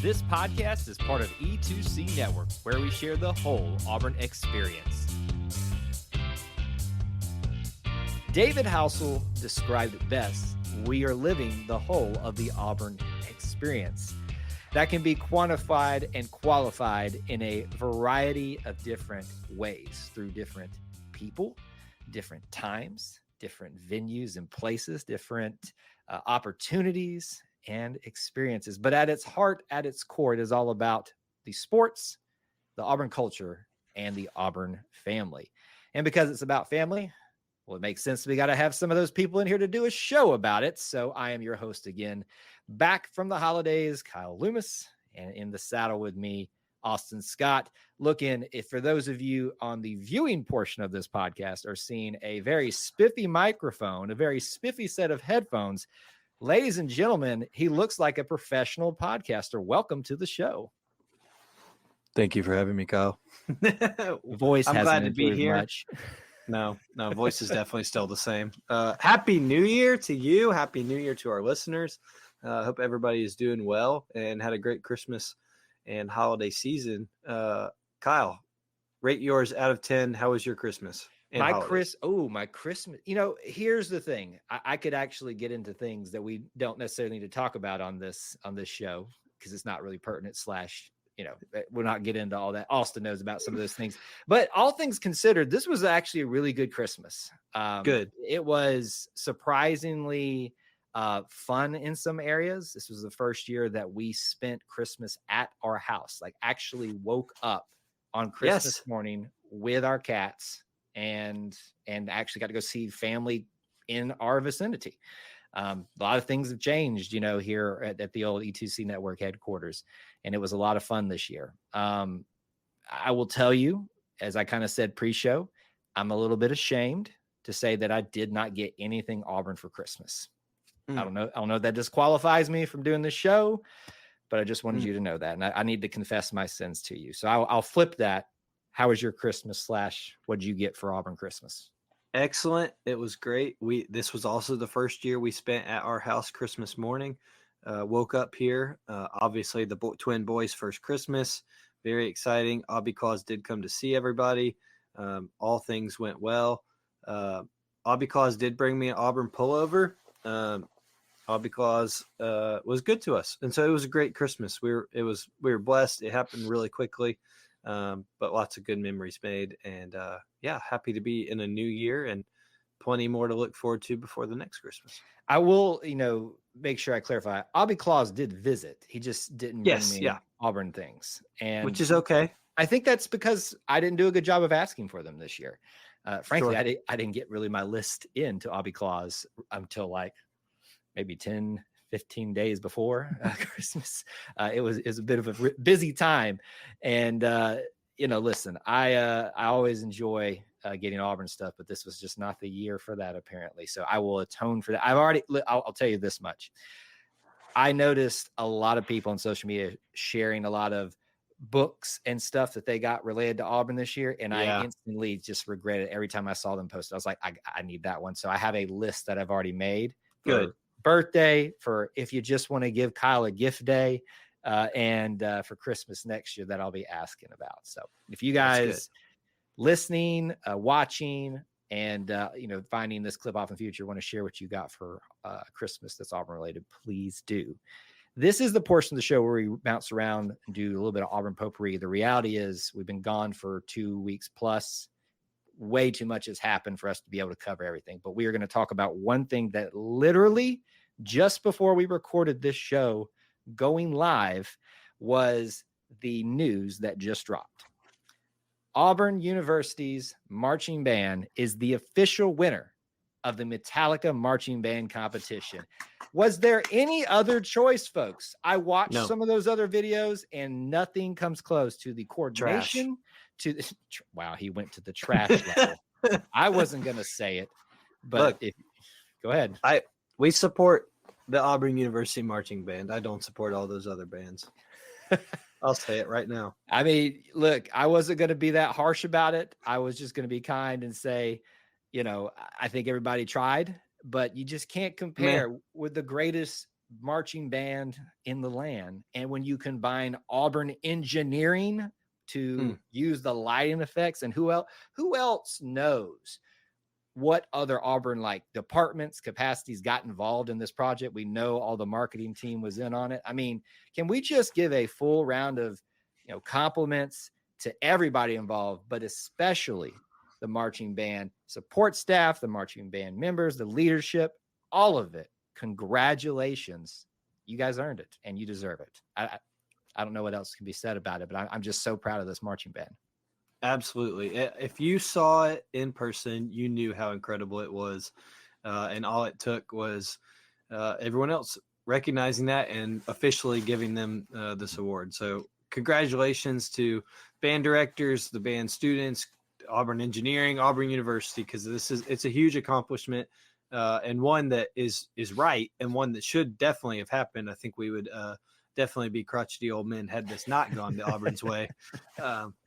This podcast is part of E2C Network, where we share the whole Auburn experience. David Housel described it best: we are living the whole of the Auburn experience. That can be quantified and qualified in a variety of different ways, through different people, different times, different venues and places, different opportunities and experiences. But at its heart, at its core, it is all about the sports, the Auburn culture, and the Auburn family. And because it's about family, well, it makes sense. We got to have some of those people in here to do a show about it. So I am your host again, back from the holidays, Kyle Loomis, and in the saddle with me, Austin Scott. Looking, if for those of you on the viewing portion of this podcast are seeing a very spiffy microphone, a very spiffy set of headphones, ladies and gentlemen, he looks like a professional podcaster. Welcome to the show. Thank you for having me, Kyle. Voice, I'm glad to be here. Much. No, voice is definitely still the same. Happy New Year to you. Happy New Year to our listeners. Hope everybody is doing well and had a great Christmas and holiday season. Kyle, rate yours out of 10. How was your Christmas? My Christmas. You know, here's the thing. I could actually get into things that we don't necessarily need to talk about on this show because it's not really pertinent / we'll not get into all that. Austin knows about some of those things, but all things considered, this was actually a really good Christmas. Good. It was surprisingly fun in some areas. This was the first year that we spent Christmas at our house, like actually woke up on Christmas morning with our cats and actually got to go see family in our vicinity. A lot of things have changed, here at the old E2C Network headquarters, and it was a lot of fun this year. I will tell you, as I kind of said pre-show, I'm a little bit ashamed to say that I did not get anything Auburn for Christmas. I don't know if that disqualifies me from doing this show, but I just wanted you to know that, and I need to confess my sins to you. So I'll flip that. How was your Christmas / what did you get for Auburn Christmas? Excellent. It was great. This was also the first year we spent at our house Christmas morning. Woke up here. Obviously, the twin boys' first Christmas. Very exciting. Because did come to see everybody. All things went well. Because did bring me an Auburn pullover. Because was good to us, and so it was a great Christmas. We were blessed. It happened really quickly. But lots of good memories made, and happy to be in a new year and plenty more to look forward to before the next Christmas. I will, make sure I clarify. Abby Claus did visit. He just didn't bring me Auburn things, and which is okay. I think that's because I didn't do a good job of asking for them this year. Frankly, Sure. I didn't get really my list into Abby Claus until like maybe 10-15 days before Christmas. It was a bit of a busy time. And, listen, I always enjoy getting Auburn stuff, but this was just not the year for that, apparently. So I will atone for that. I'll tell you this much. I noticed a lot of people on social media sharing a lot of books and stuff that they got related to Auburn this year. And I instantly just regretted every time I saw them posted. I was like, I need that one. So I have a list that I've already made. Good. Birthday, for if you just want to give Kyle a gift day, and for Christmas next year that I'll be asking about. So if you guys listening, watching, and finding this clip off in the future, want to share what you got for Christmas that's Auburn related, please do. This is the portion of the show where we bounce around and do a little bit of Auburn potpourri. The reality is we've been gone for 2 weeks plus. Way too much has happened for us to be able to cover everything, but we are going to talk about one thing that literally just before we recorded this show going live was the news that just dropped. Auburn University's marching band is the official winner of the Metallica marching band competition. Was there any other choice, folks? I watched some of those other videos and nothing comes close to the coordination. Wow, he went to the trash level. I wasn't going to say it, but go ahead. We support the Auburn University marching band. I don't support all those other bands. I'll say it right now. I mean, look, I wasn't going to be that harsh about it. I was just going to be kind and say, I think everybody tried, but you just can't compare with the greatest marching band in the land. And when you combine Auburn engineering to use the lighting effects, and who else knows what other Auburn like departments, capacities got involved in this project? We know all the marketing team was in on it. I mean, can we just give a full round of, compliments to everybody involved, but especially the marching band support staff, the marching band members, the leadership, all of it. Congratulations. You guys earned it and you deserve it. I don't know what else can be said about it, but I'm just so proud of this marching band. Absolutely. If you saw it in person, you knew how incredible it was. And all it took was everyone else recognizing that and officially giving them this award. So congratulations to band directors, the band students, Auburn Engineering, Auburn University, because it's a huge accomplishment and one that is right and one that should definitely have happened. I think we would definitely be crotchety old men had this not gone the Auburn's way.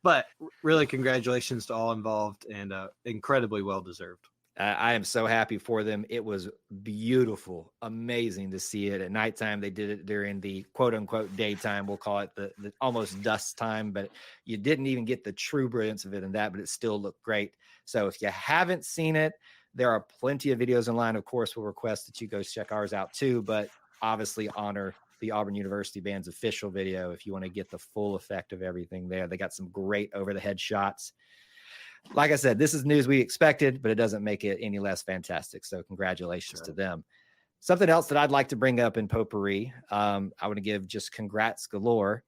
But really congratulations to all involved and incredibly well-deserved. I am so happy for them. It was beautiful, amazing to see it at nighttime. They did it during the quote unquote daytime. We'll call it the almost dusk time, but you didn't even get the true brilliance of it in that, but it still looked great. So if you haven't seen it, there are plenty of videos online. Of course, we'll request that you go check ours out too, but obviously honor the Auburn University Band's official video if you want to get the full effect of everything there. They got some great over the head shots. Like I said, this is news we expected, but it doesn't make it any less fantastic. So congratulations to them. Something else that I'd like to bring up in potpourri, I want to give just congrats galore.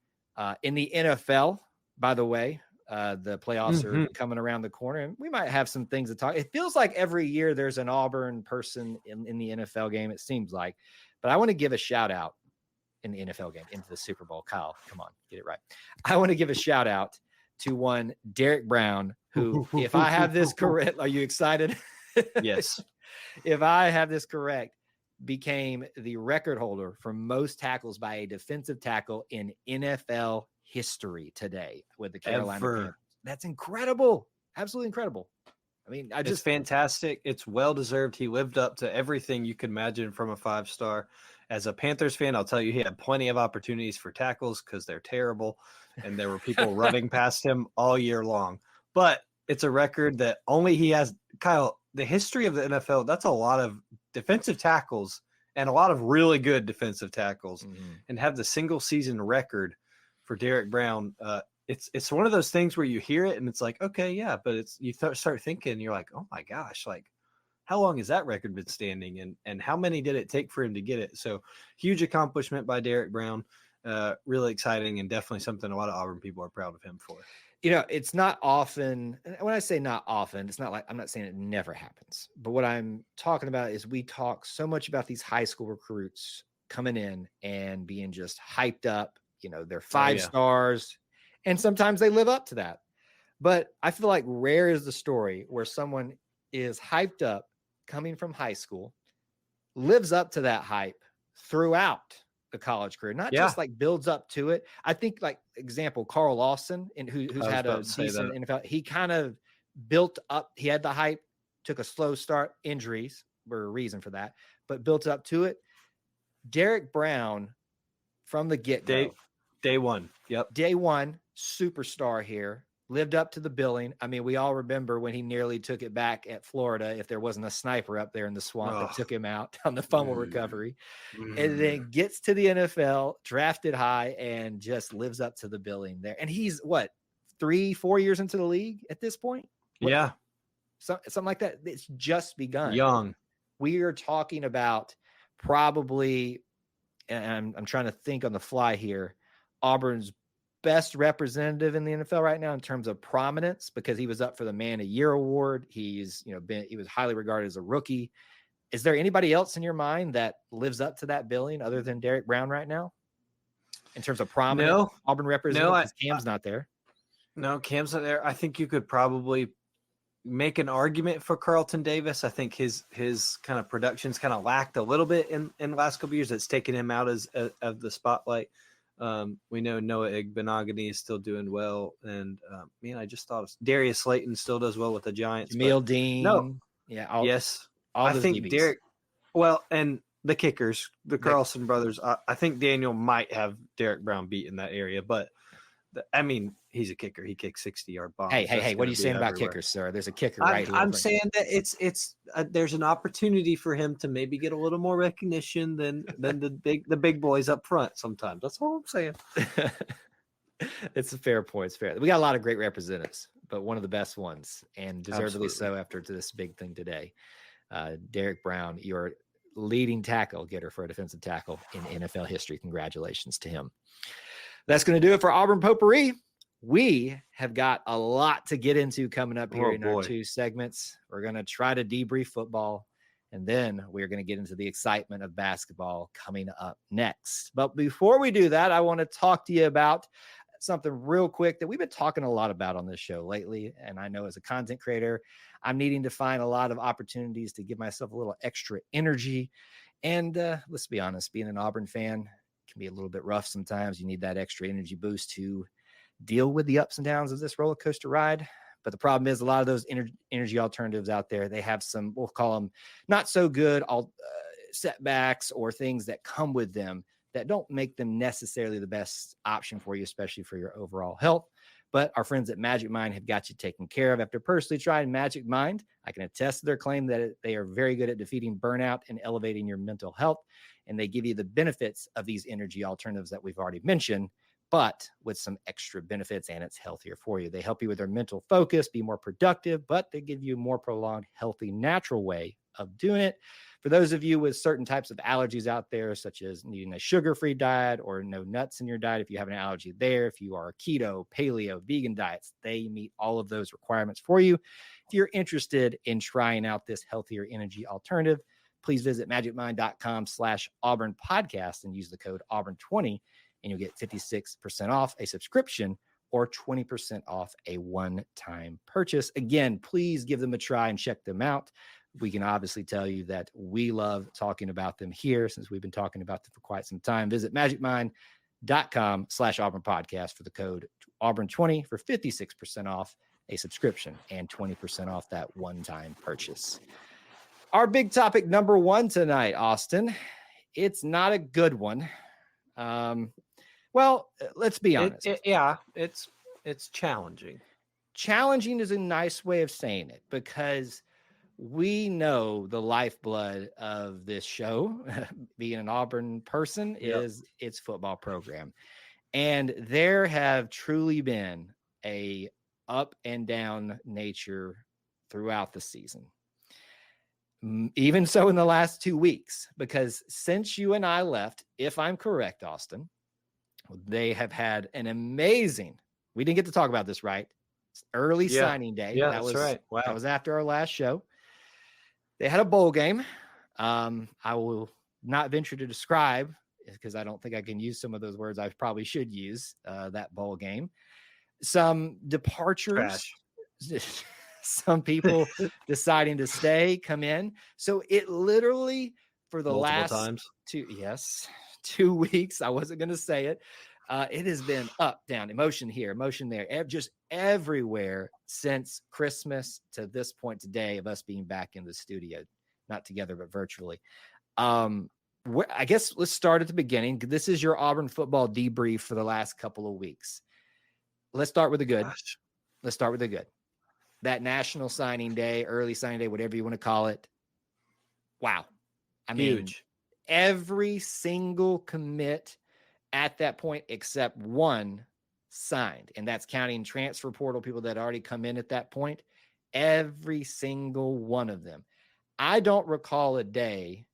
In the NFL, by the way, the playoffs are coming around the corner, and we might have some things to talk. It feels like every year there's an Auburn person in the NFL game, it seems like. But I want to give a shout out in the NFL game into the Super Bowl. Kyle, come on, get it right. I want to give a shout out to one Derek Brown, who, if I have this correct, are you excited? Yes. If I have this correct, became the record holder for most tackles by a defensive tackle in NFL history today with the Carolina Panthers. That's incredible. Absolutely incredible. I mean, it's fantastic. It's well-deserved. He lived up to everything you could imagine from a 5-star. As a Panthers fan, I'll tell you, he had plenty of opportunities for tackles because they're terrible, and there were people running past him all year long. But it's a record that only he has. Kyle, the history of the NFL, that's a lot of defensive tackles and a lot of really good defensive tackles, and have the single-season record for Derek Brown. It's one of those things where you hear it and it's like, okay, yeah, but you start thinking, you're like, oh my gosh, like how long has that record been standing, and how many did it take for him to get it? So huge accomplishment by Derek Brown. Really exciting, and definitely something a lot of Auburn people are proud of him for. It's not often, when I say not often, it's not like, I'm not saying it never happens, but what I'm talking about is we talk so much about these high school recruits coming in and being just hyped up, they're 5 stars, and sometimes they live up to that. But I feel like rare is the story where someone is hyped up coming from high school, lives up to that hype throughout the college career, not just like builds up to it. I think, like, example, Carl Lawson, who's had a decent NFL, he kind of built up. He had the hype, took a slow start. Injuries were a reason for that, but built up to it. Derek Brown, from the get-go. Day one. Yep. Day one, superstar here. Lived up to the billing. I mean, we all remember when he nearly took it back at Florida if there wasn't a sniper up there in the swamp that took him out on the fumble recovery. And then gets to the NFL, drafted high, and just lives up to the billing there. And he's, 3-4 years into the league at this point? Yeah. Something like that. It's just begun. Young. We are talking about probably, and I'm trying to think on the fly here, Auburn's best representative in the NFL right now in terms of prominence, because he was up for the Man of the Year award. He was highly regarded as a rookie. Is there anybody else in your mind that lives up to that billing other than Derek Brown right now in terms of prominent Auburn representative? No, Cam's not there. No, Cam's not there. I think you could probably make an argument for Carlton Davis. I think his kind of production's kind of lacked a little bit in the last couple of years. That's taken him out of the spotlight. We know Noah Igbenogany is still doing well, and I just thought of Darius Slayton still does well with the Giants. Jamil Dean, I think DBs. Derek. Well, and the kickers, the Carlson brothers. I think Daniel might have Derek Brown beat in that area, but I mean, he's a kicker. He kicks 60-yard bombs. Hey! What are you saying about kickers, sir? There's a kicker right here. I'm saying that it's there's an opportunity for him to maybe get a little more recognition than the big boys up front. Sometimes that's all I'm saying. It's a fair point. It's fair. We got a lot of great representatives, but one of the best ones, and deservedly so after this big thing today. Derek Brown, your leading tackle getter for a defensive tackle in NFL history. Congratulations to him. That's going to do it for Auburn Potpourri. We have got a lot to get into coming up here in our 2 segments. We're going to try to debrief football, and then we're going to get into the excitement of basketball coming up next. But before we do that, I want to talk to you about something real quick that we've been talking a lot about on this show lately. And I know as a content creator, I'm needing to find a lot of opportunities to give myself a little extra energy. And let's be honest, being an Auburn fan can be a little bit rough sometimes. You need that extra energy boost to deal with the ups and downs of this roller coaster ride. But the problem is a lot of those energy alternatives out there, they have some, we'll call them not so good setbacks or things that come with them that don't make them necessarily the best option for you, especially for your overall health. But our friends at Magic Mind have got you taken care of. After personally trying Magic Mind, I can attest to their claim that they are very good at defeating burnout and elevating your mental health. And they give you the benefits of these energy alternatives that we've already mentioned, but with some extra benefits, and it's healthier for you. They help you with their mental focus, be more productive, but they give you a more prolonged, healthy, natural way of doing it. For those of you with certain types of allergies out there, such as needing a sugar-free diet or no nuts in your diet, if you have an allergy there, if you are keto, paleo, vegan diets, they meet all of those requirements for you. If you're interested in trying out this healthier energy alternative, please visit magicmind.com/Auburn podcast and use the code Auburn20, and you'll get 56% off a subscription or 20% off a one-time purchase. Again, please give them a try and check them out. We can obviously tell you that we love talking about them here since we've been talking about them for quite some time. Visit magicmind.com/Auburn podcast for the code Auburn20 for 56% off a subscription and 20% off that one-time purchase. Our big topic number 1 tonight, Austin, it's not a good one. Well, let's be honest. It's challenging. Challenging is a nice way of saying it because we know the lifeblood of this show, being an Auburn person, is its football program. And there have truly been a up and down nature throughout the season. Even so in the last 2 weeks, because since you and I left, if I'm correct, Austin, they have had an amazing, we didn't get to talk about this, right? Early signing day. Yeah, that's right. Wow. That was after our last show. They had a bowl game. I will not venture to describe because I don't think I can use some of those words I probably should use, that bowl game. Some departures. Some people deciding to stay, come in. So it literally for the last 2 weeks, I wasn't going to say it. It has been up, down, emotion here, emotion there, just everywhere since Christmas to this point today of us being back in the studio, not together, but virtually. I guess let's start at the beginning. This is your Auburn football debrief for the last couple of weeks. Let's start with the good. Let's start with the good. That national signing day, early signing day, whatever you want to call it. Wow. I mean, huge. Every single commit at that point, except one, signed. And that's counting transfer portal people that already come in at that point. Every single one of them. I don't recall a day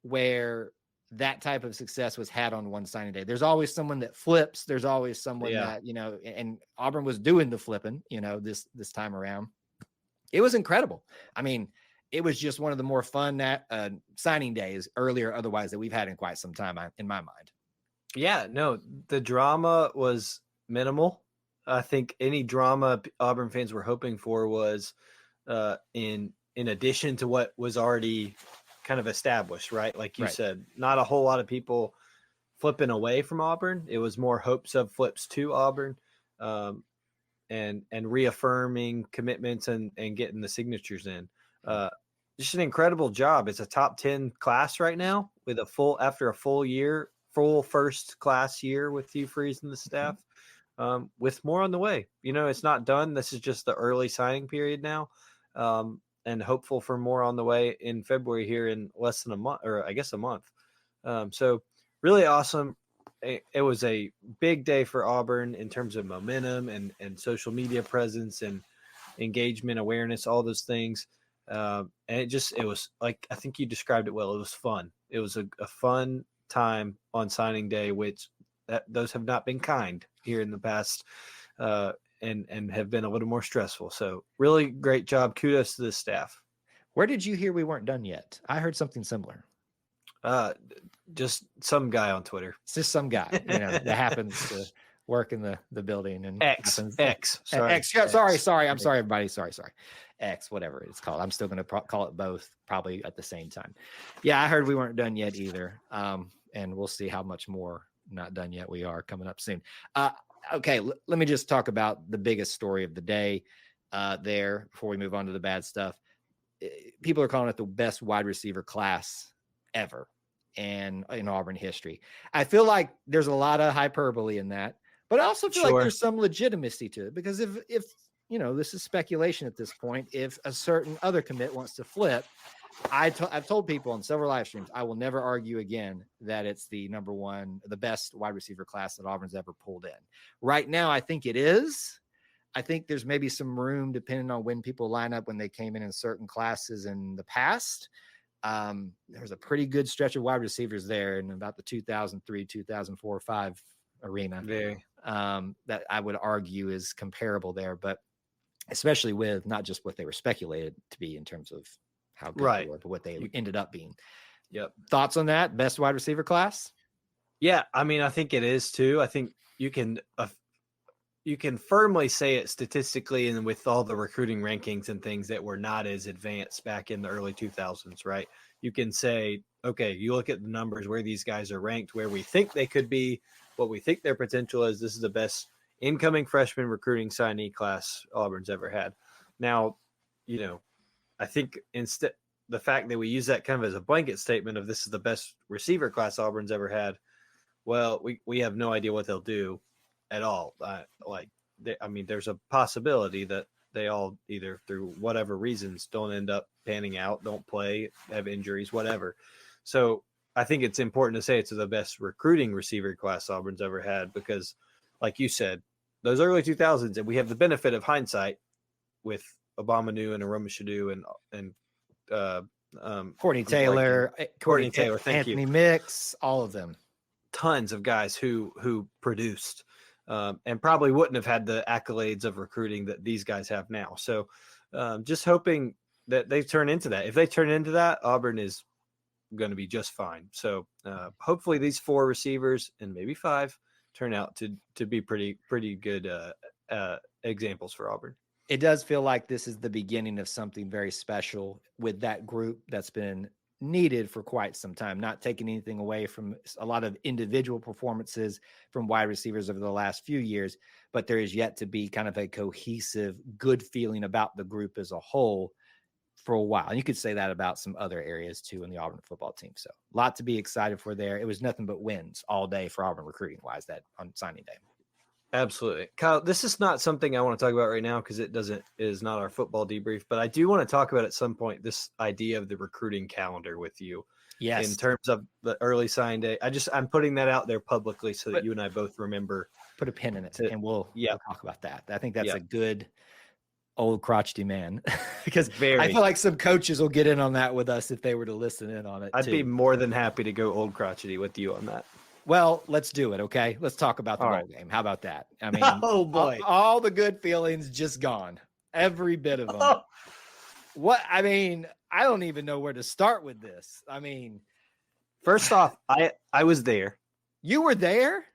where that type of success was had on one signing day. There's always someone that flips. There's always someone that, and Auburn was doing the flipping, this time around. It was incredible. I mean, it was just one of the more fun signing days earlier, otherwise, that we've had in quite some time, in my mind. Yeah, no, the drama was minimal. I think any drama Auburn fans were hoping for was in addition to what was already kind of established, right? Like you said, not a whole lot of people flipping away from Auburn. It was more hopes of flips to Auburn, and reaffirming commitments and getting the signatures in. just an incredible job. It's a top 10 class right now with after a full first class year with Hugh Freeze and the staff, with more on the way. It's not done. This is just the early signing period now, and hopeful for more on the way in February here in less than a month, or I guess a month. So really awesome. It was a big day for Auburn in terms of momentum and social media presence and engagement, awareness, all those things. And it was like, I think you described it well. It was fun. It was a fun time on signing day, which those have not been kind here in the past, and have been a little more stressful. So really great job. Kudos to the staff. Where did you hear we weren't done yet? I heard something similar. Just some guy on Twitter. It's just some guy, that happens to work in the building and X. Sorry, I'm sorry, everybody. Sorry. X, whatever it's called. I'm still going to call it both, probably at the same time. Yeah, I heard we weren't done yet either. And we'll see how much more not done yet we are coming up soon. Okay, let me just talk about the biggest story of the day there before we move on to the bad stuff. People are calling it the best wide receiver class ever and in Auburn history. I feel like there's a lot of hyperbole in that, but I also feel like there's some legitimacy to it, because if this is speculation at this point, if a certain other commit wants to flip, I've told people on several live streams, I will never argue again that it's the the best wide receiver class that Auburn's ever pulled in. Right now, I think it is. I think there's maybe some room, depending on when people line up, when they came in certain classes in the past. There's a pretty good stretch of wide receivers there in about the 2003, 2004, 5 arena. That I would argue is comparable there, but especially with not just what they were speculated to be in terms of how good they were, but what they ended up being. Yep. Thoughts on that? Best wide receiver class? Yeah, I mean, I think it is too. I think you can firmly say it statistically, and with all the recruiting rankings and things that were not as advanced back in the early 2000s, right? You can say, okay, you look at the numbers where these guys are ranked, where we think they could be, what we think their potential is. This is the best incoming freshman recruiting signee class Auburn's ever had. Now, I think instead the fact that we use that kind of as a blanket statement of this is the best receiver class Auburn's ever had, well, we have no idea what they'll do at all. There's a possibility that they all, either through whatever reasons, don't end up panning out, don't play, have injuries, whatever. So I think it's important to say it's the best recruiting receiver class Auburn's ever had, because like you said, those early 2000s, and we have the benefit of hindsight with Obamanu and Aroma Shadu and Courtney Taylor, thank Anthony you. Mix, all of them. Tons of guys who produced and probably wouldn't have had the accolades of recruiting that these guys have now. So just hoping that they turn into that. If they turn into that, Auburn is going to be just fine. So hopefully these 4 receivers and maybe 5 turn out to be pretty good examples for Auburn. It does feel like this is the beginning of something very special with that group that's been needed for quite some time, not taking anything away from a lot of individual performances from wide receivers over the last few years, but there is yet to be kind of a cohesive, good feeling about the group as a whole for a while. And you could say that about some other areas too in the Auburn football team. So a lot to be excited for there. It was nothing but wins all day for Auburn recruiting wise that on signing day. Absolutely. Kyle, this is not something I want to talk about right now because it is not our football debrief, but I do want to talk about at some point this idea of the recruiting calendar with you. Yes. In terms of the early sign day. I'm putting that out there publicly so that you and I both remember. Put a pin in it and we'll talk about that. I think that's a good old crotchety man because I feel like some coaches will get in on that with us if they were to listen in on it. I'd be more than happy to go old crotchety with you on that. Well, let's do it. Okay. Let's talk about the bowl game. How about that? I mean, oh boy, all the good feelings just gone. Every bit of them. What? I mean, I don't even know where to start with this. I mean, first off, I was there. You were there?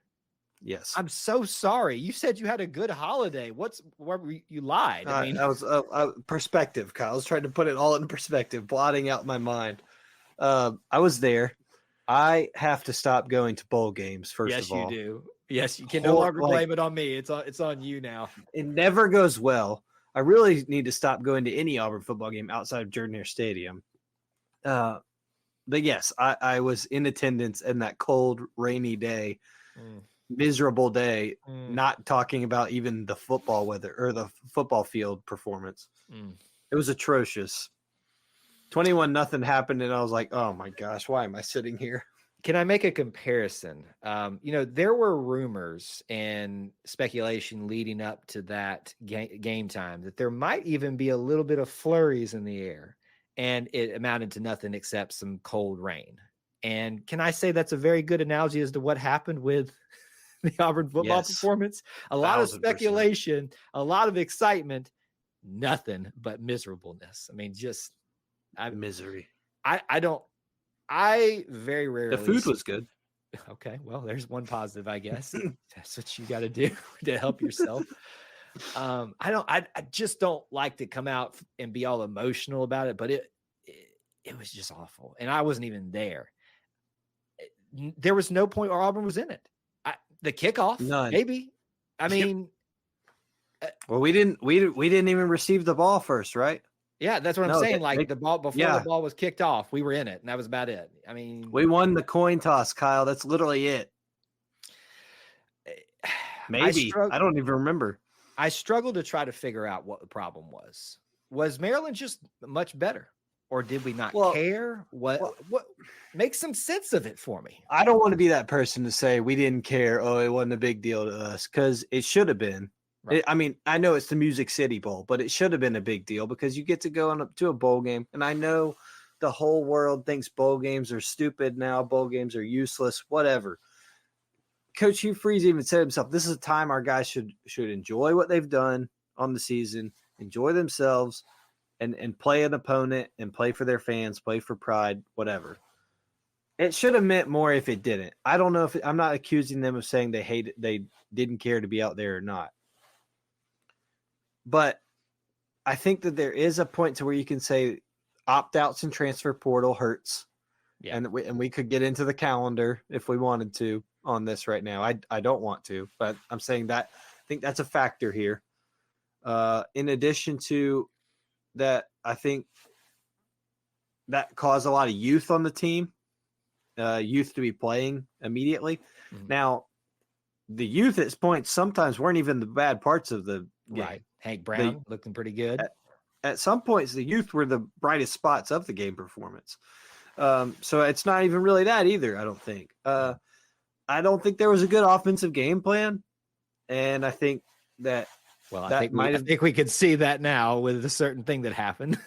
Yes. I'm so sorry. You said you had a good holiday. You lied? I mean, that was perspective, Kyle. I was trying to put it all in perspective, blotting out my mind. I was there. I have to stop going to bowl games, first of all. Yes, you do. Yes, you can no longer blame it on me. It's on you now. It never goes well. I really need to stop going to any Auburn football game outside of Jordan-Hare Stadium. But yes, I was in attendance in that cold, rainy day, miserable day, not talking about even the football weather or the football field performance. It was atrocious. 21-0 happened, and I was like, oh my gosh, why am I sitting here? Can I make a comparison? There were rumors and speculation leading up to that game time that there might even be a little bit of flurries in the air, and it amounted to nothing except some cold rain. And can I say that's a very good analogy as to what happened with the Auburn football performance? A lot of speculation, a lot of excitement, nothing but miserableness. I mean, just misery. I very rarely. The food was good. Okay, well, there's one positive, I guess. That's what you got to do to help yourself. I just don't like to come out and be all emotional about it, but it was just awful, and I wasn't even there. There was no point where Auburn was in it. The kickoff, none. Maybe. I mean, well, we didn't even receive the ball first, right? Yeah, that's what I'm saying. The ball the ball was kicked off, we were in it, and that was about it. I mean, we won the coin toss, Kyle. That's literally it. Maybe I don't even remember. I struggled to try to figure out what the problem was. Was Maryland just much better, or did we not care? What make some sense of it for me? I don't want to be that person to say we didn't care. Oh, it wasn't a big deal to us, because it should have been. Right. I mean, I know it's the Music City Bowl, but it should have been a big deal because you get to go to a bowl game. And I know the whole world thinks bowl games are stupid now. Bowl games are useless, whatever. Coach Hugh Freeze even said himself, this is a time our guys should enjoy what they've done on the season, enjoy themselves, and play an opponent and play for their fans, play for pride, whatever. It should have meant more if it didn't. I don't know I'm not accusing them of saying they didn't care to be out there or not. But I think that there is a point to where you can say opt-outs and transfer portal hurts. Yeah. And we could get into the calendar if we wanted to on this right now. I don't want to, but I'm saying that I think that's a factor here. In addition to that, I think that caused a lot of youth on the team, youth to be playing immediately. Mm-hmm. Now, the youth at points sometimes weren't even the bad parts of the game. Right. Hank Brown looking pretty good. At some points, the youth were the brightest spots of the game performance. So it's not even really that either, I don't think. I don't think there was a good offensive game plan. And I think that I think we could see that now with a certain thing that happened.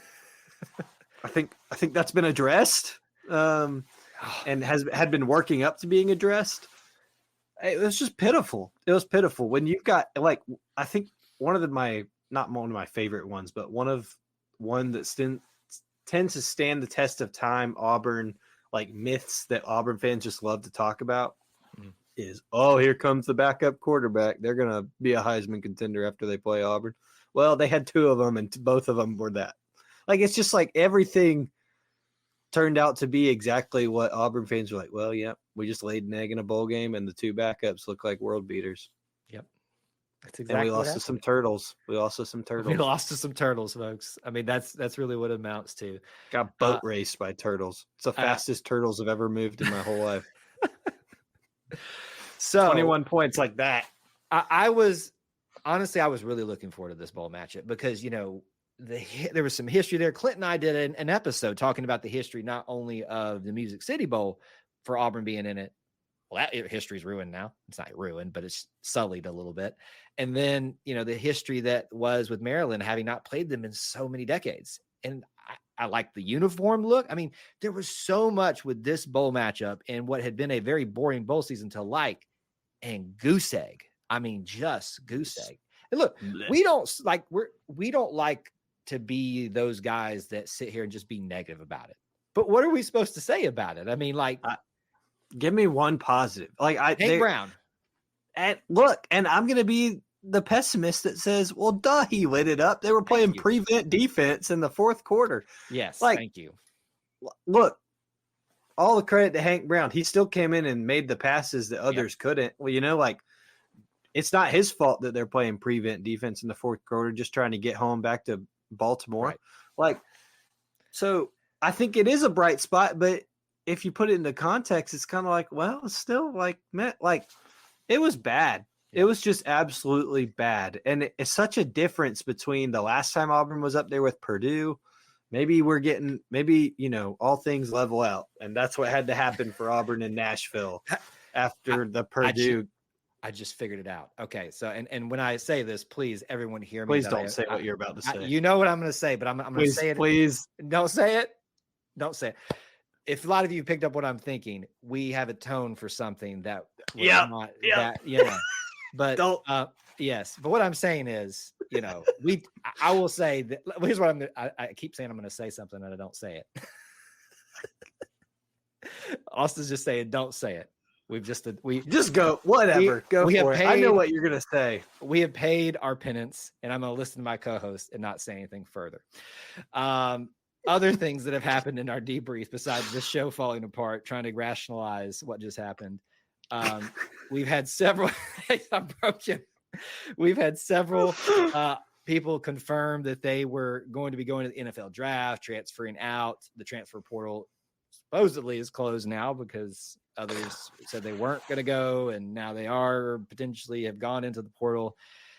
I think that's been addressed and had been working up to being addressed. It was just pitiful. It was pitiful when you've got I think not one of my favorite ones, but one that tends to stand the test of time. Auburn myths that Auburn fans just love to talk about is, here comes the backup quarterback. They're gonna be a Heisman contender after they play Auburn. Well, they had two of them, and both of them were that. It's just everything turned out to be exactly what Auburn fans were like. Well, yeah, we just laid an egg in a bowl game, and the two backups look like world beaters. Yep. That's exactly. And we lost to some turtles. We lost to some turtles, folks. I mean, that's really what it amounts to. Got boat raced by turtles. It's the fastest turtles I've ever moved in my whole life. So 21 points like that. I was really looking forward to this bowl matchup because there was some history there. Clint and I did an episode talking about the history not only of the Music City Bowl for Auburn being in it. Well, that history's ruined now. It's not ruined, but it's sullied a little bit. And then, the history that was with Maryland having not played them in so many decades. And I like the uniform look. I mean, there was so much with this bowl matchup and what had been a very boring bowl season to like, and goose egg. I mean, just goose egg. And look, we don't like to be those guys that sit here and just be negative about it. But what are we supposed to say about it? I mean, give me one positive. Hank Brown. And look, and I'm going to be the pessimist that says, well, duh, he lit it up. They were playing prevent defense in the fourth quarter. Yes, thank you. Look, all the credit to Hank Brown. He still came in and made the passes that others couldn't. Well, it's not his fault that they're playing prevent defense in the fourth quarter, just trying to get home back to Baltimore. Right. So I think it is a bright spot, but if you put it into context, it's kind of like, well, it's still like it was bad. Yeah. It was just absolutely bad. And it's such a difference between the last time Auburn was up there with Purdue. Maybe all things level out. And that's what had to happen for Auburn and Nashville after the Purdue. I just figured it out. Okay. So, and when I say this, please, everyone hear me. Please don't say what you're about to say. You know what I'm going to say, but I'm going to say it. Please. Don't say it. Don't say it. If a lot of you picked up what I'm thinking, we have a tone for something that but yes. But what I'm saying is, I will say that here's what I keep saying I'm going to say something and I don't say it. Austin's just saying, don't say it. We just go, whatever. Go for it. I know what you're going to say. We have paid our penance, and I'm going to listen to my co-host and not say anything further. Other things that have happened in our debrief besides this show falling apart, trying to rationalize what just happened. We've had several. I'm broken. We've had several people confirm that they were going to be going to the NFL draft, transferring out. The transfer portal supposedly is closed now because others said they weren't going to go, and now they are, or potentially have gone into the portal.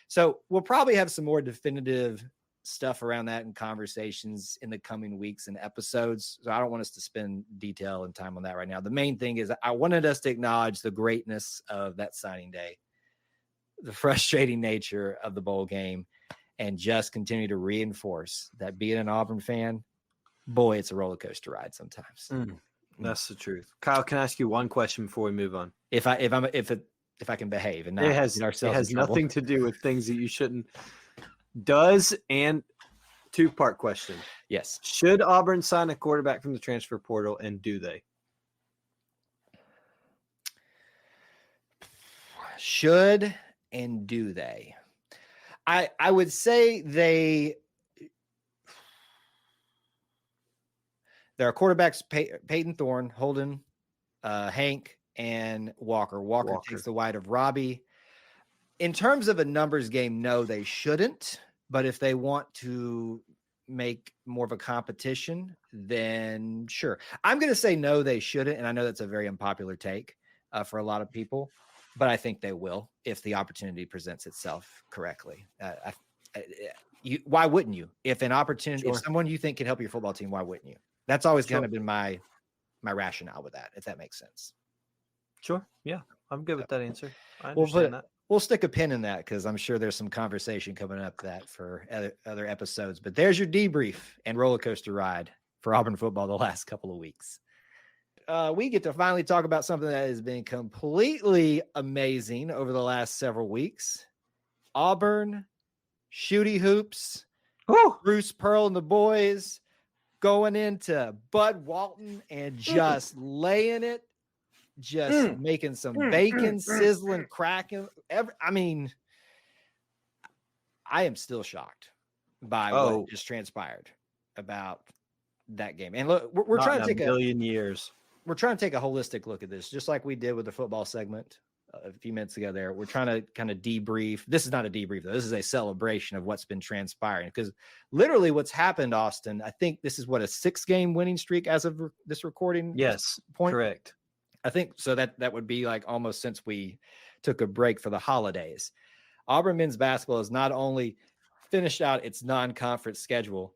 So we'll probably have some more definitive stuff around that and conversations in the coming weeks and episodes. So I don't want us to spend detail and time on that right now. The main thing is I wanted us to acknowledge the greatness of that signing day, the frustrating nature of the bowl game, and just continue to reinforce that being an Auburn fan, boy, it's a roller coaster ride sometimes. That's the truth. Kyle, can I ask you one question before we move on? If I can behave and not it has nothing to do with things that you shouldn't. And two-part question. Yes. Should Auburn sign a quarterback from the transfer portal, and do they? Should and do they? I would say there are quarterbacks, Peyton Thorne, Holden, Hank, and Walker. Walker takes the wide of Robbie. In terms of a numbers game, no, they shouldn't. But if they want to make more of a competition, then sure. I'm going to say no, they shouldn't. And I know that's a very unpopular take for a lot of people, but I think they will if the opportunity presents itself correctly. Why wouldn't you? If an opportunity, if someone you think can help your football team, why wouldn't you? That's always kind of been my rationale with that, if that makes sense. Sure. Yeah. I'm good with that answer. I understand that. We'll stick a pin in that because I'm sure there's some conversation coming up that for other episodes. But there's your debrief and roller coaster ride for Auburn football the last couple of weeks. We get to finally talk about something that has been completely amazing over the last several weeks. Auburn, Shooty Hoops, Bruce Pearl and the boys going into Bud Walton and just laying it. Just making some bacon, sizzling, cracking. I am still shocked by what just transpired about that game. And look, we're trying to take a billion years. We're trying to take a holistic look at this, just like we did with the football segment a few minutes ago there. We're trying to kind of debrief. This is not a debrief, though. This is a celebration of what's been transpiring. Because literally what's happened, Austin, I think this is a 6-game winning streak as of this recording. Yes, point. Correct. I think so that would be like almost since we took a break for the holidays. Auburn men's basketball has not only finished out its non-conference schedule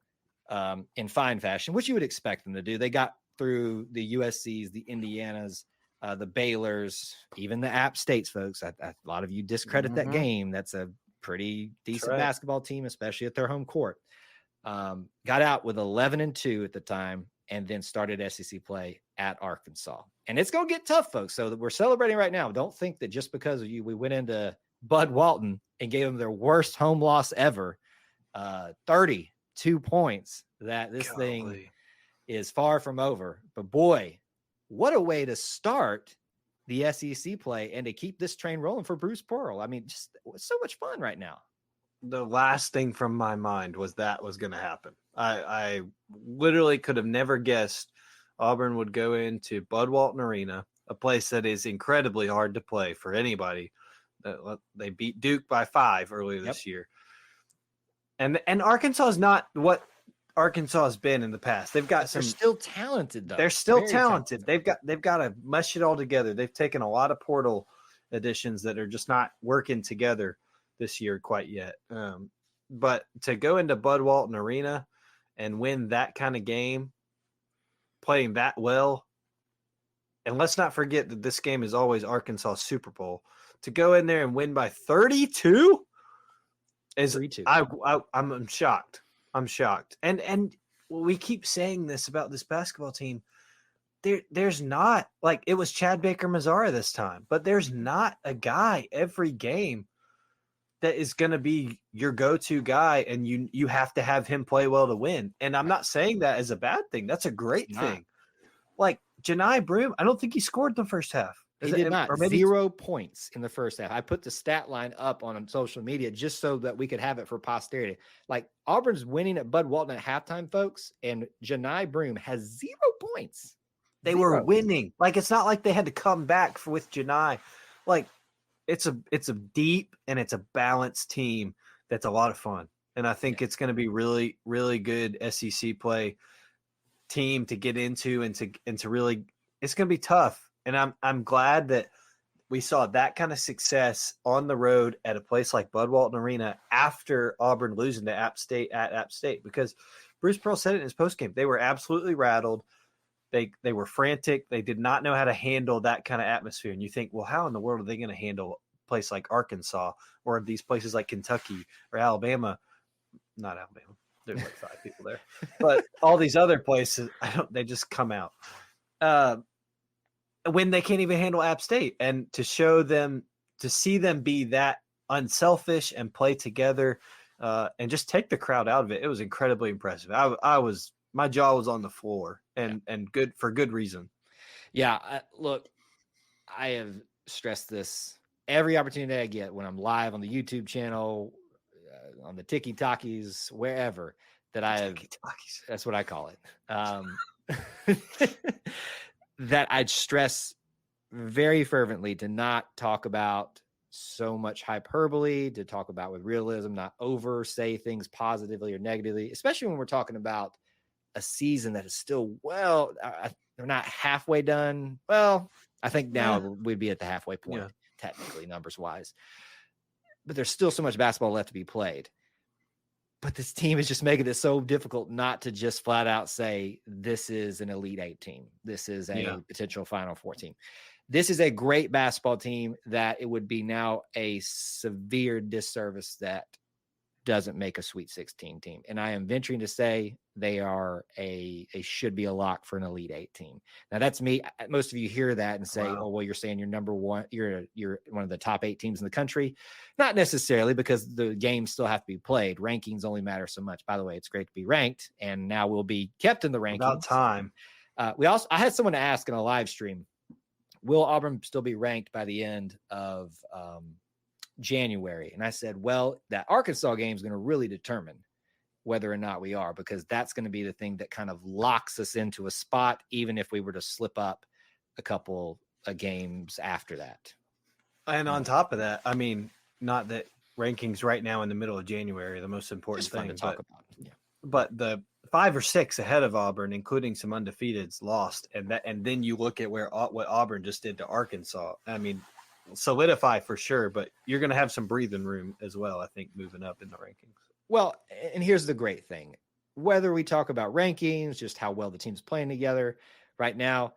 in fine fashion, which you would expect them to do. They got through the USCs, the Indianas, the Baylors, even the App States, folks. A lot of you discredit that game. That's a pretty decent basketball team, especially at their home court. Got out with 11-2 at the time, and then started SEC play at Arkansas. And it's going to get tough, folks. So we're celebrating right now. Don't think that just because of you, we went into Bud Walton and gave them their worst home loss ever, 32 points, that this thing is far from over. But boy, what a way to start the SEC play and to keep this train rolling for Bruce Pearl. I mean, just it's so much fun right now. The last thing from my mind was that was going to happen. I literally could have never guessed Auburn would go into Bud Walton Arena, a place that is incredibly hard to play for anybody. They beat Duke by 5 earlier this year. And Arkansas is not what Arkansas has been in the past. They've got They're still talented, though. They're still Very talented. They've got to mush it all together. They've taken a lot of portal additions that are just not working together this year quite yet. But to go into Bud Walton Arena and win that kind of game, playing that well, and let's not forget that this game is always Arkansas Super Bowl. To go in there and win by 32 is 32. I'm shocked. I'm shocked. And we keep saying this about this basketball team. There's not, like, it was Chad Baker Mazzara this time, but there's not a guy every game that is going to be your go-to guy, and you have to have him play well to win. And I'm not saying that as a bad thing. That's a great thing. Like Janai Broome, I don't think he scored the first half. He did not. Or maybe 0 points in the first half. I put the stat line up on social media just so that we could have it for posterity. Like, Auburn's winning at Bud Walton at halftime, folks, and Janai Broome has 0 points. They were winning. Like, it's not like they had to come back with Janai. Like, it's a deep and it's a balanced team that's a lot of fun. And I think it's going to be really, really good SEC play team to get into and to really, it's going to be tough. And I'm glad that we saw that kind of success on the road at a place like Bud Walton Arena after Auburn losing to App State at App State, because Bruce Pearl said it in his postgame. They were absolutely rattled. They were frantic. They did not know how to handle that kind of atmosphere. And you think, well, how in the world are they going to handle a place like Arkansas or these places like Kentucky or Alabama? Not Alabama. There's like 5 people there. But all these other places, they just come out. When they can't even handle App State, and to see them be that unselfish and play together and just take the crowd out of it, it was incredibly impressive. My jaw was on the floor, and good for good reason. Yeah, look, I have stressed this every opportunity I get when I'm live on the YouTube channel, on the Tiki Takis, wherever, that that's what I call it. That I'd stress very fervently to not talk about so much hyperbole, to talk about with realism, not say things positively or negatively, especially when we're talking about a season that is still, they're not halfway done. Well, I think now we'd be at the halfway point, technically, numbers wise, but there's still so much basketball left to be played. But this team is just making it so difficult not to just flat out say, this is an Elite 8 team. This is a potential Final Four team. This is a great basketball team that it would be now a severe disservice that doesn't make a Sweet 16 team. And I am venturing to say they should be a lock for an Elite 8 team. Now that's me. Most of you hear that and say, oh, well, you're saying you're number one. You're one of the top 8 teams in the country. Not necessarily, because the games still have to be played. Rankings only matter so much. By the way, it's great to be ranked, and now we'll be kept in the rankings. About time. I had someone ask in a live stream, will Auburn still be ranked by the end of January? And I said, well, that Arkansas game is going to really determine whether or not we are, because that's going to be the thing that kind of locks us into a spot, even if we were to slip up a couple of games after that. And on top of that, I mean, not that rankings right now in the middle of January are the most important thing to talk about. Yeah. But the 5 or 6 ahead of Auburn, including some undefeateds, lost, and then you look at what Auburn just did to Arkansas. I mean, solidify for sure, but you're going to have some breathing room as well, I think, moving up in the rankings. Well, and here's the great thing. Whether we talk about rankings, just how well the team's playing together right now,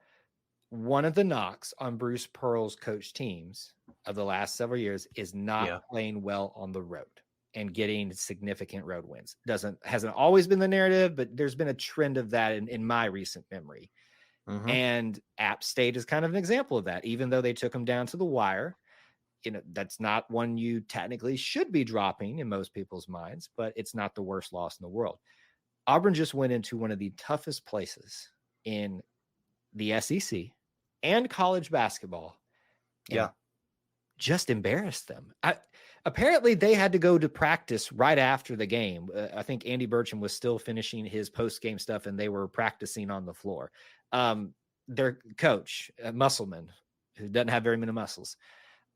one of the knocks on Bruce Pearl's coach teams of the last several years is not playing well on the road and getting significant road wins. Hasn't always been the narrative, but there's been a trend of that in my recent memory. Mm-hmm. And App State is kind of an example of that. Even though they took them down to the wire, that's not one you technically should be dropping in most people's minds, but it's not the worst loss in the world. Auburn just went into one of the toughest places in the SEC and college basketball. Yeah. Just embarrassed them. Apparently they had to go to practice right after the game. I think Andy Burcham was still finishing his post-game stuff, and they were practicing on the floor. Their coach, Musselman, who doesn't have very many muscles,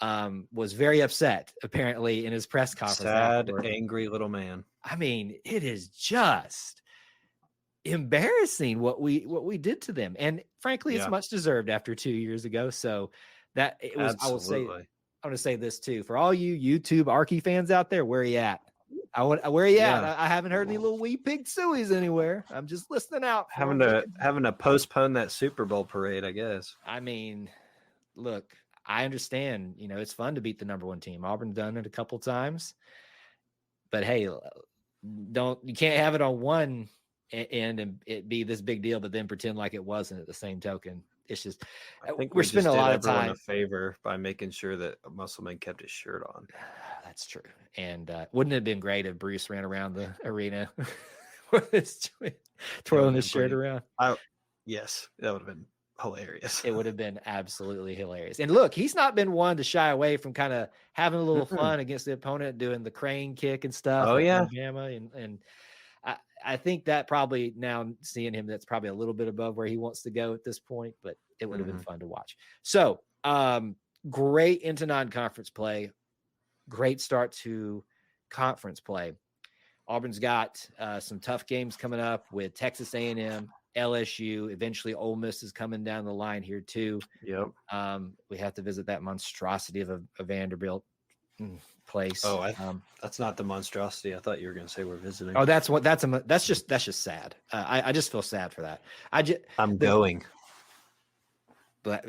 was very upset, apparently, in his press conference. Sad, angry little man. I mean, it is just embarrassing what we did to them. And frankly, it's much deserved after 2 years ago. So that it was, Absolutely. I want to say this too, for all you YouTube Arky fans out there, where are you at? Where are you at? I haven't heard any little wee pig sueys anywhere. I'm just listening out. Having to postpone that Super Bowl parade, I guess. I mean, look, I understand, it's fun to beat the number one team. Auburn's done it a couple times, but hey, you can't have it on one end and it be this big deal, but then pretend like it wasn't at the same token. It's just, I think we're spending a lot of time. A favor by making sure that Musselman kept his shirt on. That's true. And wouldn't it have been great if Bruce ran around the arena twirling his shirt around? Yes, that would have been hilarious. It would have been absolutely hilarious. And look, he's not been one to shy away from kind of having a little fun against the opponent, doing the crane kick and stuff. Oh yeah, Alabama, and I think that probably now seeing him, that's probably a little bit above where he wants to go at this point, but it would have been fun to watch. So great into non-conference play. Great start to conference play. Auburn's got some tough games coming up with Texas A&M, LSU. Eventually, Ole Miss is coming down the line here too. Yep. We have to visit that monstrosity of a Vanderbilt place. Oh, that's not the monstrosity. I thought you were going to say we're visiting. Oh, that's just sad. I just feel sad for that. I'm going. But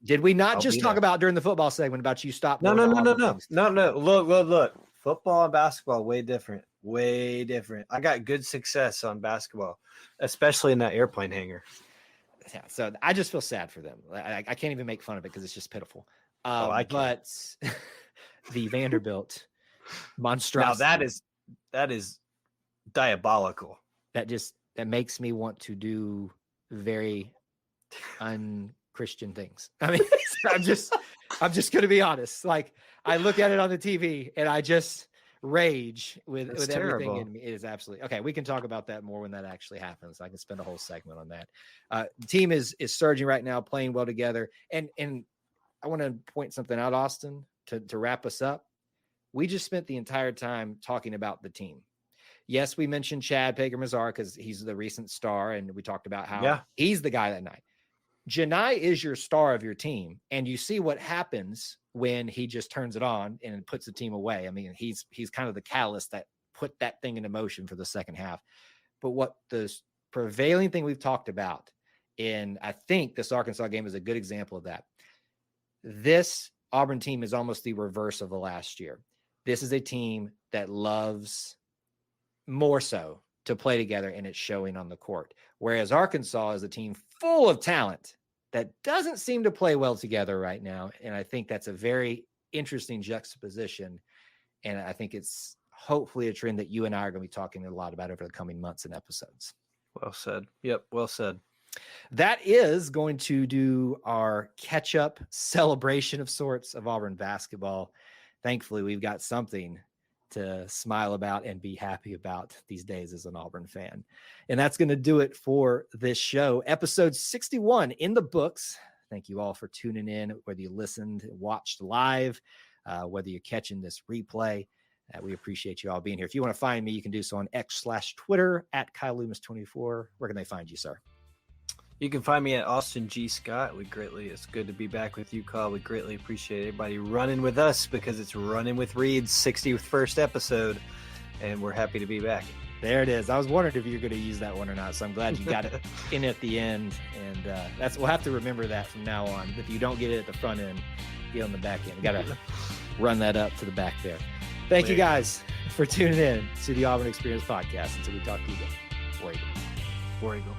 did we not just talk about during the football segment about you stopped? No. Look. Football and basketball, way different. Way different. I got good success on basketball, especially in that airplane hangar. Yeah, so I just feel sad for them. I can't even make fun of it because it's just pitiful. But the Vanderbilt monstrosity. Now that is diabolical. That makes me want to do very unchristian things. I mean, I'm just going to be honest. Like, I look at it on the TV and I just rage with everything in me. It is absolutely okay. We can talk about that more when that actually happens. I can spend a whole segment on that. The team is surging right now, playing well together. And I want to point something out, Austin, to wrap us up. We just spent the entire time talking about the team. Yes, we mentioned Chad Pager-Mazar because he's the recent star, and we talked about how he's the guy that night. Janai is your star of your team, and you see what happens when he just turns it on and puts the team away. I mean, he's kind of the catalyst that put that thing into motion for the second half. But what the prevailing thing we've talked about, and I think this Arkansas game is a good example of that. This Auburn team is almost the reverse of the last year. This is a team that loves more so to play together, and it's showing on the court. Whereas Arkansas is a team full of talent that doesn't seem to play well together right now. And I think that's a very interesting juxtaposition. And I think it's hopefully a trend that you and I are going to be talking a lot about over the coming months and episodes. Well said. Yep. Well said. That is going to do our catch-up celebration of sorts of Auburn basketball. Thankfully, we've got something to smile about and be happy about these days as an Auburn fan. And that's going to do it for this show. Episode 61 in the books. Thank you all for tuning in, whether you listened, watched live, whether you're catching this replay. We appreciate you all being here. If you want to find me, you can do so on X/Twitter at Kyle Loomis 24. Where can they find you, sir? You can find me at Austin G. Scott. It's good to be back with you, Kyle. We greatly appreciate everybody running with us because it's Running with Reed's 61st episode, and we're happy to be back. There it is. I was wondering if you were going to use that one or not, so I'm glad you got it in at the end, and we'll have to remember that from now on. If you don't get it at the front end, get on the back end. You got to run that up to the back there. Thank you guys for tuning in to the Auburn Experience podcast. Until we talk to you again. War Eagle. War Eagle.